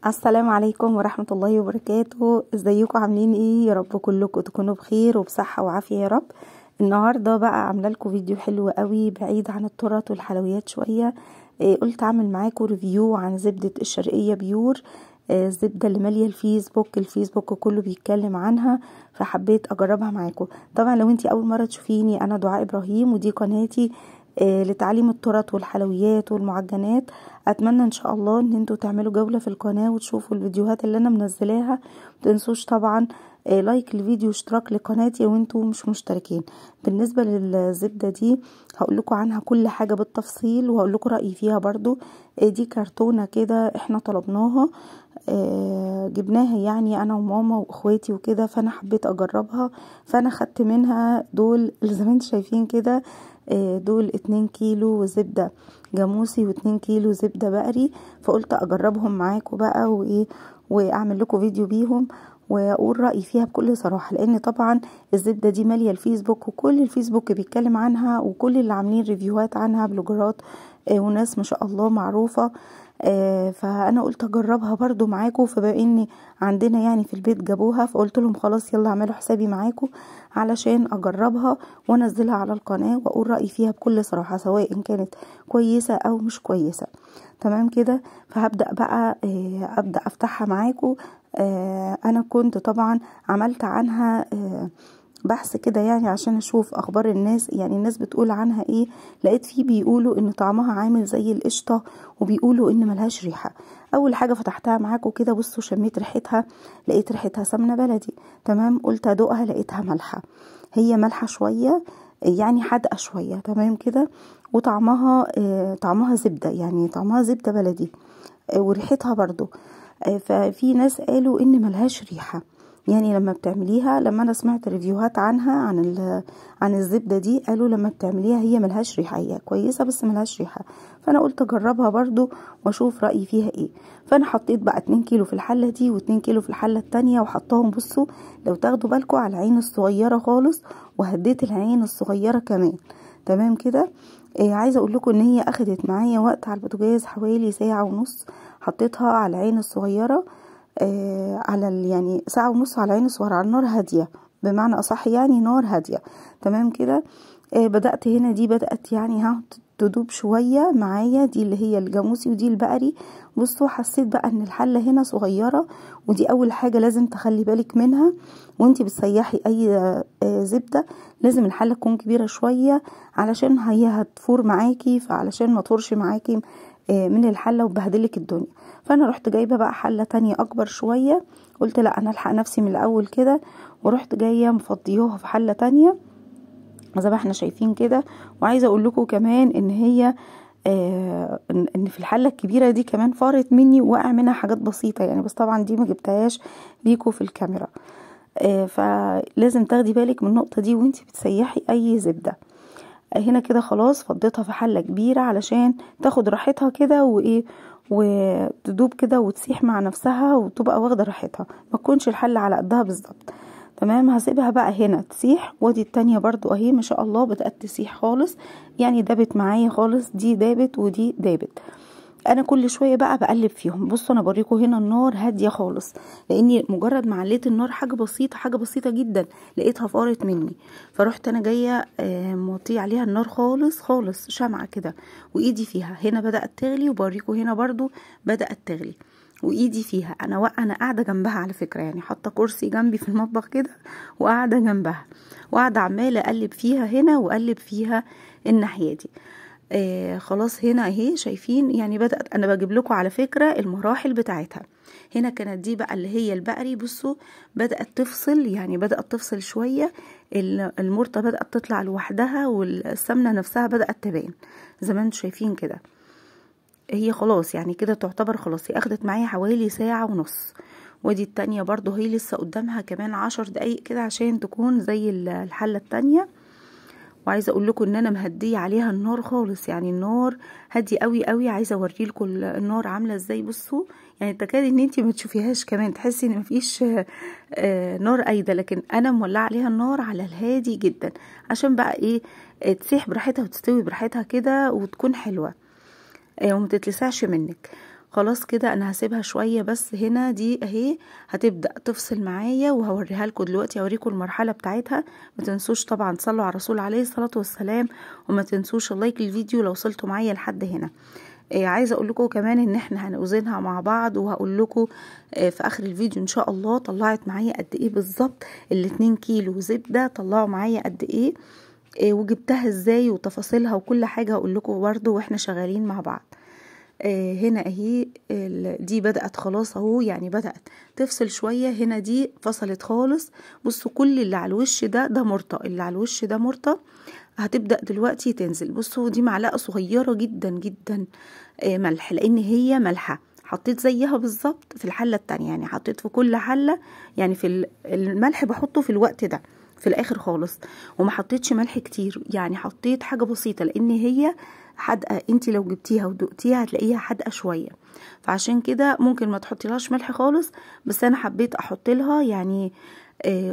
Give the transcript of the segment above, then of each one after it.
السلام عليكم ورحمة الله وبركاته. ازيكم عاملين ايه؟ يا رب كلكم تكونوا بخير وبصحة وعافية يا رب. النهاردة بقى عامله لكم فيديو حلو قوي بعيد عن التورت والحلويات شوية. قلت اعمل معاكم ريفيو عن زبدة الشرقية بيور. الزبدة اللي مالية الفيسبوك كله بيتكلم عنها، فحبيت اجربها معاكم. طبعا لو انتي اول مرة تشوفيني، انا دعاء ابراهيم ودي قناتي لتعليم التورت والحلويات والمعجنات. اتمنى ان شاء الله ان انتوا تعملوا جولة في القناة وتشوفوا الفيديوهات اللي انا منزلاها. متنسوش طبعا لايك الفيديو واشتراك لقناتي وانتوا مش مشتركين. بالنسبة للزبدة دي هقول لكم عنها كل حاجة بالتفصيل وهقول لكم رأيي فيها برضو. دي كرتونة كده احنا طلبناها، جبناها يعني انا وماما واخواتي وكده، فانا حبيت اجربها. فانا خدت منها دول اللي زي ما انتوا شايفين كده، دول 2 كيلو زبدة جاموسي و2 كيلو زبدة بقري. فقلت اجربهم معاكم بقى وايه، واعمل لكم فيديو بيهم واقول رأيي فيها بكل صراحة، لان طبعا الزبدة دي مالية الفيسبوك وكل الفيسبوك بيتكلم عنها، وكل اللي عاملين ريفيوهات عنها بلوجرات وناس ما شاء الله معروفة. فانا قلت اجربها برضو معاكم، فبما اني عندنا يعني في البيت جابوها، فقلت لهم خلاص يلا اعملوا حسابي معاكم علشان اجربها وانزلها على القناة واقول رأيي فيها بكل صراحة، سواء ان كانت كويسة او مش كويسة. تمام كده. فهبدأ بقى ابدأ افتحها معاكم. انا كنت طبعا عملت عنها بحث كده يعني عشان اشوف اخبار الناس، يعني الناس بتقول عنها ايه. لقيت فيه بيقولوا ان طعمها عامل زي القشطة، وبيقولوا ان ملهاش ريحة. اول حاجة فتحتها معاكم كده، بصوا شميت ريحتها، لقيت ريحتها سمنة بلدي. تمام. قلت ادوقها، لقيتها مالحة، هي مالحة شوية يعني حادقة شوية. تمام كده. وطعمها طعمها زبدة، يعني طعمها زبدة بلدي. وريحتها برضو ففي ناس قالوا ان ملهاش ريحة، يعني لما بتعمليها، لما انا سمعت ريفيوهات عنها عن الزبدة دي، قالوا لما بتعمليها هي ملهاش ريحة، هي كويسة بس ملهاش ريحة. فانا قلت اجربها برضو واشوف رأيي فيها ايه. فانا حطيت بقى 2 كيلو في الحلة دي و2 كيلو في الحلة التانية وحطهم. بصوا لو تاخدوا بالكم على العين الصغيرة خالص، وهديت العين الصغيرة كمان. تمام كده. عايزة اقول لكم ان هي اخدت معايا وقت على البوتاجاز حوالي ساعة ونص. حطيتها على العين الصغيرة، على يعني ساعة ونص على العين الصغيرة على نار هادية، بمعنى اصح يعني نار هادية. تمام كده. بدأت هنا، دي بدأت يعني تدوب شوية معايا، دي اللي هي الجاموسي ودي البقري. بصوا حسيت بقى ان الحلة هنا صغيرة، ودي اول حاجة لازم تخلي بالك منها وانتي بتسيحي اي زبدة. لازم الحلة تكون كبيرة شوية علشان هي هتفور معاكي، فعلشان ما تفورش معاكي من الحلة وبهدلك الدنيا. فانا رحت جايبة بقى حلة تانية اكبر شوية. قلت لا، انا الحق نفسي من الاول كده، ورحت جاية مفضيوها في حلة تانية زي ما احنا شايفين كده. وعايزة اقول لكم كمان ان هي ان في الحلة الكبيرة دي كمان فارت مني ووقع منها حاجات بسيطة يعني، بس طبعا دي ما جبتهاش ليكوا في الكاميرا. فلازم تاخدي بالك من النقطة دي وانتي بتسيحي اي زبدة. هنا كده خلاص فضيتها في حلة كبيرة علشان تاخد راحتها كده وايه، وتدوب كده وتسيح مع نفسها وتبقى واخدة راحتها، ما تكونش الحلة على قدها بالظبط. تمام. هسيبها بقى هنا تسيح، ودي التانية برضو اهي ما شاء الله بدأت تسيح خالص، يعني دابت معايا خالص، دي دابت ودي دابت. انا كل شويه بقى بقلب فيهم. بصوا انا بوريكم هنا النار هاديه خالص، لاني مجرد ما عليت النار حاجه بسيطه جدا لقيتها فارت مني. فرحت انا جايه موطيه عليها النار خالص خالص، شمعه كده، وايدي فيها هنا بدات تغلي، وبوريكم هنا برضو بدات تغلي وايدي فيها. انا قاعده جنبها على فكره، يعني حاطه كرسي جنبي في المطبخ كده وقاعده جنبها، وقاعده عماله اقلب فيها هنا واقلب فيها الناحيه دي. خلاص هنا اهي شايفين، يعني بدأت انا بجيب لكم على فكرة المراحل بتاعتها. هنا كانت دي بقى اللي هي البقري. بصوا بدأت تفصل، يعني بدأت تفصل شوية، المرطة بدأت تطلع لوحدها، والسمنة نفسها بدأت تبان زي ما انتم شايفين كده. هي خلاص يعني كده تعتبر خلاص، هي اخدت معايا حوالي ساعة ونص. ودي التانية برضو هي لسه قدامها كمان 10 دقايق كده عشان تكون زي الحلة التانية. وعايزه اقول لكم ان انا مهديه عليها النار خالص، يعني النار هاديه قوي قوي. عايزه اوريلكم النار عامله ازاي. بصوا يعني تكاد ان انتي ما تشوفيهاش كمان، تحسي ان مفيش نار قايده، لكن انا مولعه عليها النار على الهادي جدا عشان بقى ايه، تسيح براحتها وتستوي براحتها كده وتكون حلوه وما تتلسعش منك. خلاص كده انا هسيبها شوية بس. هنا دي اهي هتبدأ تفصل معايا وهوريها لكم دلوقتي، اوريكم المرحلة بتاعتها. ما تنسوش طبعا تصلوا على الرسول عليه الصلاة والسلام، وما تنسوش اللايك للفيديو لو وصلتوا معايا لحد هنا. عايزه اقول لكم كمان ان احنا هنوزنها مع بعض، وهقول لكم في اخر الفيديو ان شاء الله طلعت معايا قد ايه بالظبط. ال2 كيلو زبده طلعوا معايا قد ايه، وجبتها ازاي وتفاصيلها وكل حاجه هقول لكم برده واحنا شغالين مع بعض. هنا اهي دي بدأت خلاص اهو، يعني بدأت تفصل شوية. هنا دي فصلت خالص. بصوا كل اللي على الوش ده مرطة، اللي على الوش ده مرطة. هتبدأ دلوقتي تنزل. بصوا دي معلقة صغيرة جدا جدا ملح، لان هي ملحة. حطيت زيها بالظبط في الحلة التانية، يعني حطيت في كل حلة، يعني في الملح بحطه في الوقت ده في الاخر خالص، وما حطيتش ملح كتير، يعني حطيت حاجة بسيطة لان هي حادقة. انت لو جبتيها ودقتيها هتلاقيها حادقة شوية، فعشان كده ممكن ما تحطيلهاش ملح خالص، بس انا حبيت احط لها يعني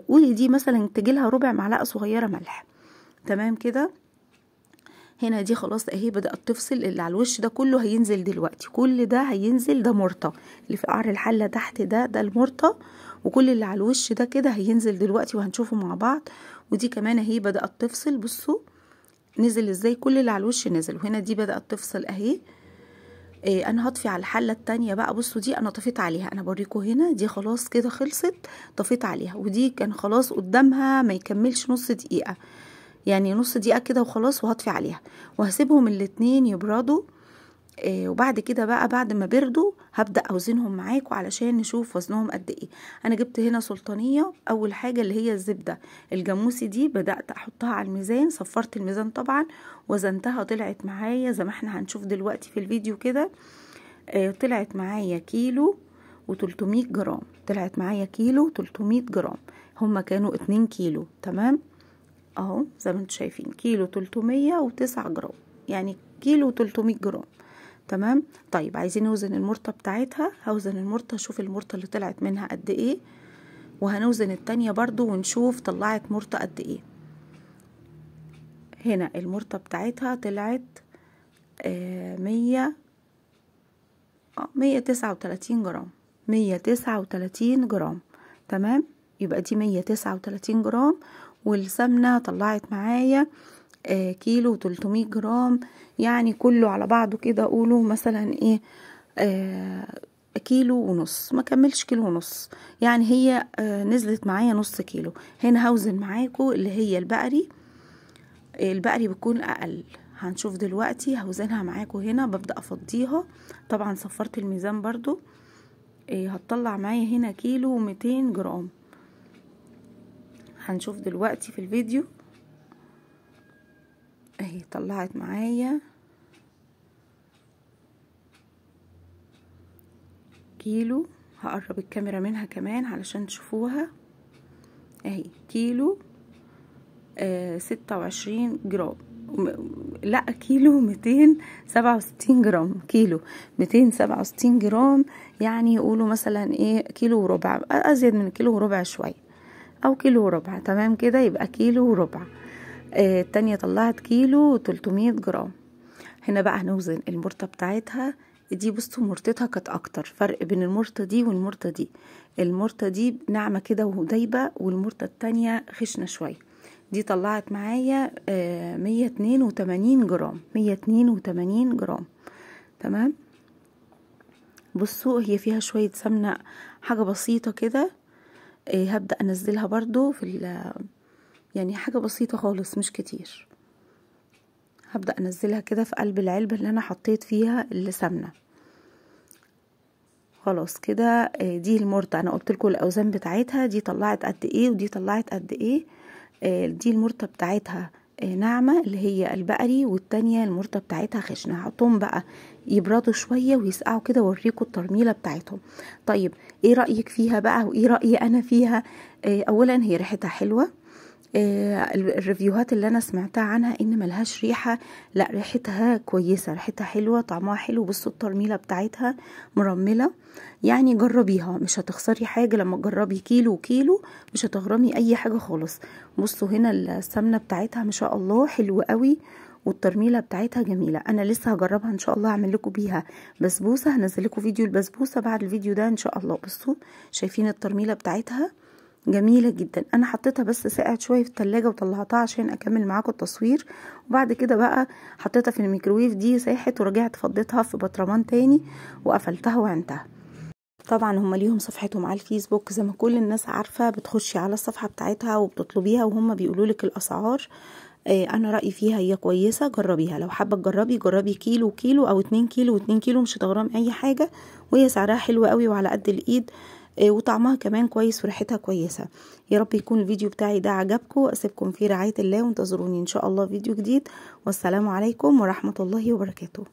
قولي دي مثلا تجيلها ربع معلقة صغيرة ملح. تمام كده. هنا دي خلاص اهي بدأت تفصل. اللي على الوش ده كله هينزل دلوقتي، كل ده هينزل. ده مرطة اللي في قعر الحلة تحت ده المرطة، وكل اللي على الوش ده كده هينزل دلوقتي وهنشوفه مع بعض. ودي كمان اهي بدأت تفصل. بصوا نزل ازاي، كل اللي على الوش نزل. وهنا دي بدأت تفصل اهي. انا هطفي على الحلة التانية بقى. بصوا دي انا طفيت عليها، انا بوريكم هنا دي خلاص كده خلصت، طفيت عليها. ودي كان خلاص قدامها ما يكملش نص دقيقة، يعني نص دقيقة كده وخلاص، وهطفي عليها وهسيبهم الاتنين يبردوا. وبعد كده بقى بعد ما بردوا هبدأ اوزنهم معاكم علشان نشوف وزنهم قد ايه. انا جبت هنا سلطانية. اول حاجة اللي هي الزبدة الجاموسي دي بدأت احطها على الميزان، صفرت الميزان طبعا، وزنتها طلعت معايا زي ما احنا هنشوف دلوقتي في الفيديو كده. طلعت معايا كيلو و300 جرام، طلعت معايا كيلو 300 جرام. هما كانوا 2 كيلو. تمام اهو زي ما انتم شايفين، كيلو 309 جرام، يعني كيلو 300 جرام. تمام. طيب عايزين نوزن المرطة بتاعتها. هوزن المرطة، شوف المرطة اللي طلعت منها قد ايه، وهنوزن التانية برضو ونشوف طلعت مرطة قد ايه. هنا المرطة بتاعتها طلعت 139 جرام، 139 جرام. تمام، يبقى دي 139 جرام. والسمنة طلعت معايا كيلو 300 جرام، يعني كله على بعضه كده قولوا مثلا ايه كيلو ونص، ما كملش كيلو ونص، يعني هي نزلت معايا نص كيلو. هنا هوزن معاكم اللي هي البقري بيكون اقل. هنشوف دلوقتي هوزنها معاكم. هنا ببدأ افضيها، طبعا صفرت الميزان برضو. هتطلع معايا هنا كيلو 200 جرام. هنشوف دلوقتي في الفيديو اهي طلعت معايا كيلو. هقرب الكاميرا منها كمان علشان تشوفوها اهي. كيلو 26 جرام، لا كيلو 267 جرام، كيلو 267 جرام، يعني يقولوا مثلا ايه كيلو وربع، ازيد من كيلو وربع شوية، او كيلو وربع. تمام كده، يبقى كيلو وربع. التانية طلعت كيلو 300 جرام. هنا بقى هنوزن المرطة بتاعتها دي. بصوا مرطتها كانت اكتر، فرق بين المرطة دي والمرطة دي. المرطة دي ناعمة كده ودايبة، والمرطة التانية خشنة شوية. دي طلعت معايا 182 جرام، 182 جرام. تمام. بصوا هي فيها شوية سمنة، حاجة بسيطة كده. هبدأ انزلها برضو في يعني حاجة بسيطة خالص مش كتير. هبدأ انزلها كده في قلب العلبة اللي انا حطيت فيها السمنة. خلاص كده. دي المرطة انا قلت لكم الاوزان بتاعتها، دي طلعت قد ايه ودي طلعت قد ايه. دي المرطة بتاعتها ناعمة اللي هي البقري، والتانية المرطة بتاعتها خشنة. هحطهم بقى يبردوا شوية ويسقعوا كده واوريكم الترميلة بتاعتهم. طيب ايه رأيك فيها بقى وايه رأيي انا فيها؟ اولا هي ريحتها حلوة. الريفيوهات اللي انا سمعتها عنها ان ملهاش ريحة، لا ريحتها كويسة، ريحتها حلوة، طعمها حلو. بصوا الترميلة بتاعتها مرملة، يعني جربيها مش هتخسري حاجة. لما تجربي كيلو كيلو مش هتغرمي اي حاجة خالص. بصوا هنا السمنة بتاعتها ما شاء الله حلوة قوي، والترميله بتاعتها جميله. انا لسه هجربها ان شاء الله، هعمل لكم بيها بسبوسه، هنزل لكم فيديو البسبوسه بعد الفيديو ده ان شاء الله. بصوا شايفين الترميله بتاعتها جميله جدا. انا حطيتها بس سقعت شويه في التلاجة وطلعتها عشان اكمل معاكم التصوير، وبعد كده بقى حطيتها في الميكروويف، دي ساحت ورجعت فضيتها في برطمان تاني وقفلتها وعنتها. طبعا هم ليهم صفحتهم على الفيسبوك زي ما كل الناس عارفه، بتخشي على الصفحه بتاعتها وبتطلبيها وهم بيقولوا لك الاسعار. انا رايي فيها هي كويسه، جربيها لو حابه تجربي. جربي كيلو كيلو او 2 كيلو و2 كيلو، مش هتغرم اي حاجه، وهي سعرها حلو قوي وعلى قد الايد، وطعمها كمان كويس وريحتها كويسه. يا رب يكون الفيديو بتاعي ده عجبكم. اسيبكم في رعايه الله وانتظروني ان شاء الله فيديو جديد، والسلام عليكم ورحمه الله وبركاته.